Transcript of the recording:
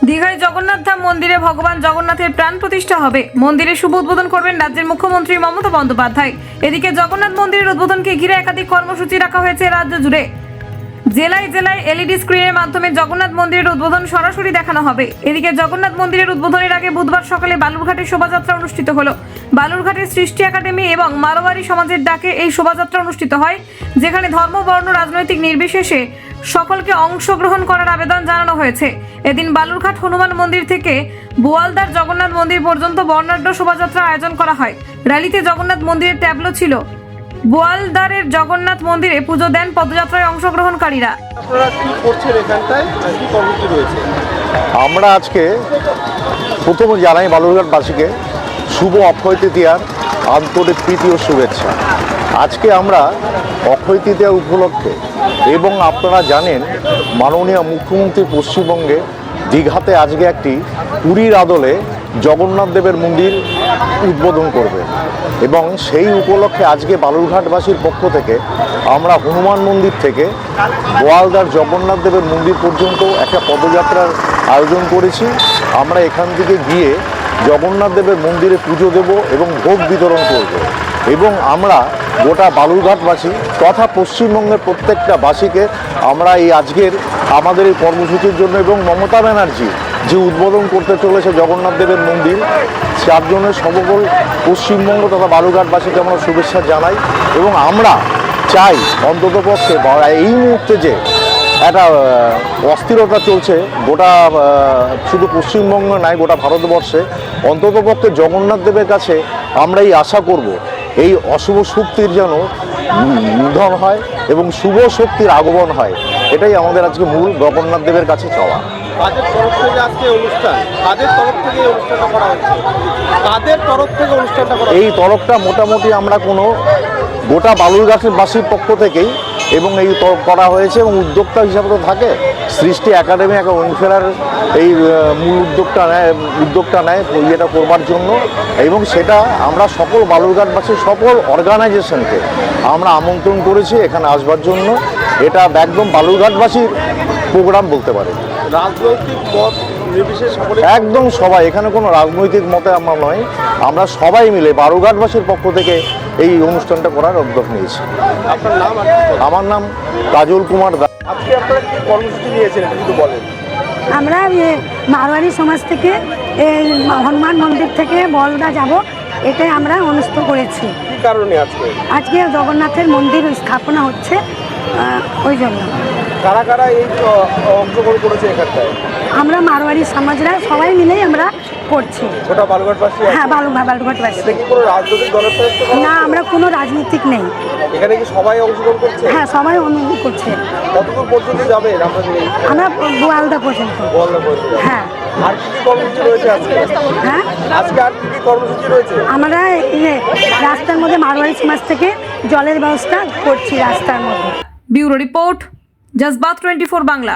দীঘায় জগন্নাথ ধাম মন্দিরে ভগবান জগন্নাথের প্রাণ প্রতিষ্ঠা হবে। মন্দিরের শুভ উদ্বোধন করবেন রাজ্যের মুখ্যমন্ত্রী মমতা বন্দ্যোপাধ্যায়। এদিকে জগন্নাথ মন্দিরের উদ্বোধনকে ঘিরে একাধিক কর্মসূচি রাখা হয়েছে রাজ্য জুড়ে। জেলায় জেলায় এলইডি স্ক্রিনের মাধ্যমে জগন্নাথ মন্দিরের উদ্বোধন সরাসরি দেখানো হবে। এদিকে জগন্নাথ মন্দিরের উদ্বোধনের আগে বুধবার সকালে বালুরঘাটে শোভাযাত্রা অনুষ্ঠিত হলো। বালুরঘাটের সৃষ্টি একাডেমি এবং মারোয়ারি সমাজের ডাকে এই শোভাযাত্রা অনুষ্ঠিত হয়, যেখানে ধর্ম বর্ণ রাজনৈতিক নির্বিশেষে সকলকে অংশগ্রহণ করার আবেদন জানানো হয়েছে। এদিন বালুরঘাট হনুমান মন্দির থেকে বোয়ালদার জগন্নাথ মন্দির পর্যন্ত বর্ণাঢ্য শোভাযাত্রা আয়োজন করা হয়। র্যালিতে জগন্নাথ মন্দিরের ট্যাবলো ছিল। বোয়ালদারের জগন্নাথ মন্দিরে পুজো দেন পদযাত্রায় অংশগ্রহণকারীরা। আপনারা কি করছেন এখানটায়, কি কর্মসূচি রয়েছে? আমরা আজকে প্রথমে জানাই বালুরঘাটবাসীকে শুভ অক্ষয় তৃতীয়ার আন্তরিক প্রীতি ও শুভেচ্ছা। আজকে আমরা অক্ষয় তৃতীয়া উপলক্ষে এবং আপনারা জানেন মাননীয় মুখ্যমন্ত্রী পশ্চিমবঙ্গে দীঘাতে আজকে একটি পুরীর আদলে জগন্নাথ দেবের মন্দির উদ্বোধন করবে এবং সেই উপলক্ষে আজকে বালুরঘাটবাসীর পক্ষ থেকে আমরা হনুমান মন্দির থেকে বোয়ালদার জগন্নাথ দেবের মন্দির পর্যন্ত একটা পদযাত্রার আয়োজন করেছি। আমরা এখান থেকে গিয়ে জগন্নাথ দেবের মন্দিরে পুজো দেব এবং ভোগ বিতরণ করব এবং আমরা গোটা বালুরঘাটবাসী তথা পশ্চিমবঙ্গের প্রত্যেকটা বাসীকে আমরা এই আজকের আমাদের এই কর্মসূচির জন্য এবং মমতা ব্যানার্জি যে উদ্বোধন করতে চলেছে জগন্নাথ দেবের মন্দির, তার জন্য সকল পশ্চিমবঙ্গ তথা বালুরঘাটবাসীকে আমরা শুভেচ্ছা জানাই এবং আমরা চাই অন্ততপক্ষে এই মুহূর্তে যে একটা অস্থিরতা চলছে গোটা শুধু পশ্চিমবঙ্গ নয় গোটা ভারতবর্ষে, অন্ততপক্ষে জগন্নাথ দেবের কাছে আমরা এই আশা করব এই অশুভ শক্তির যেন নিধন হয় এবং শুভ শক্তির আগমন হয়। এটাই আমাদের আজকে মূল জগন্নাথ দেবের কাছে চাওয়া। কাদের তরফ থেকে আজকে অনুষ্ঠান, কাদের তরফ থেকে এই অনুষ্ঠানটা করা হচ্ছে, কাদের তরফ থেকে অনুষ্ঠানটা করা এই তরফটা মোটামুটি আমরা কোনো গোটা বালুরঘাটবাসীর পক্ষ থেকেই এবং এই করা হয়েছে এবং উদ্যোক্তা হিসাবে তো থাকে সৃষ্টি একাডেমি একটা ওয়েলফেয়ার এই মূল উদ্যোগটা নেয় ইয়েটা করবার জন্য এবং সেটা আমরা সকল বালুরঘাটবাসীর সকল অর্গানাইজেশনকে আমরা আমন্ত্রণ করেছি এখানে আসবার জন্য। এটা একদম বালুরঘাটবাসীর প্রোগ্রাম বলতে পারে। রাজনৈতিক মত নির্বিশেষে সকলে একদম সবাই, এখানে কোনো রাজনৈতিক মতে আমরা নয়, আমরা সবাই মিলে বালুরঘাটবাসীর পক্ষ থেকে এই অনুষ্ঠানটা করার উদ্যোগ নিয়েছি। আপনার নাম? আমার নাম কাজল কুমার দাস। আজকে আপনারা কি কর্মসূচি নিয়েছেন এটা যদি বলেন। আমরা মারোয়ারি সমাজ থেকে এই হনুমান মন্দির থেকে বলদা যাব, এটাই আমরা অনুষ্ঠিত করেছি। কি কারণে আজকে জগন্নাথের মন্দির স্থাপনা হচ্ছে, ওই জন্য। কারা কারা এই অংশগ্রহণ করেছে এখানটায়? আমরা মারোয়ারি সমাজরা সবাই মিলেই আমরা করছি। গোটা বালুরঘাটবাসী? হ্যাঁ, বালুরঘাটবাসী। এটা কি কোনো রাজনৈতিক দলের তরফ থেকে? না, আমরা কোনো রাজনীতিক নেই। এখানে কি সবাই অংশগ্রহণ করছে? হ্যাঁ, সবাই অনুমোদন করছে। কতদূর পর্যন্ত যাবে আপনাদের এই? আমরা বোয়ালদা পর্যন্ত। বোয়ালদা পর্যন্ত? হ্যাঁ। আর কি কি কর্মসূচি রয়েছে আজকে? হ্যাঁ, আজকে আর কি কি কর্মসূচি রয়েছে? আমরা রাস্তার মধ্যে মারোয়ারি সমাজ থেকে জলের ব্যবস্থা করছি রাস্তার মধ্যে। Bureau report, জজবাত 24 Bangla.